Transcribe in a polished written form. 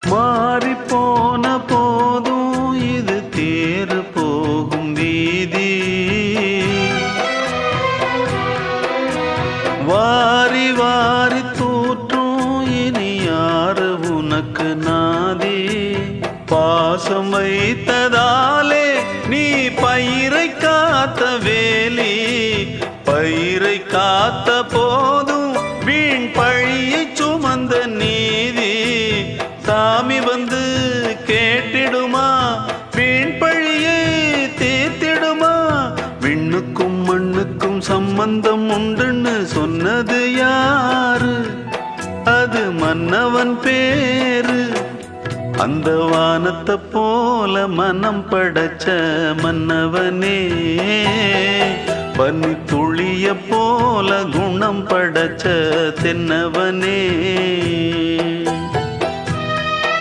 மாறி போன போதும் இது தேறு போகும் வீதி. வாரி வாரி தூற்றும் இனி யாரு உனக்கு நாதி. பாசம் வைத்ததாலே நீ பயிரை காத்த வேலி. பயிரை காத்த போதும் வீண் பழியை சுமந்த நீதி. சாமி வந்து கேட்டிடுமா வீண் பழியை தீர்த்திடுமா. விண்ணுக்கும் மண்ணுக்கும் சம்பந்தம் உண்டுன்னு சொன்னது யாரு? அது மன்னவன் பேரு. அந்த வானத்தை போல மனம் படைச்ச மன்னவனே. பனி துளிய போல குணம் படைச்ச தென்னவனே.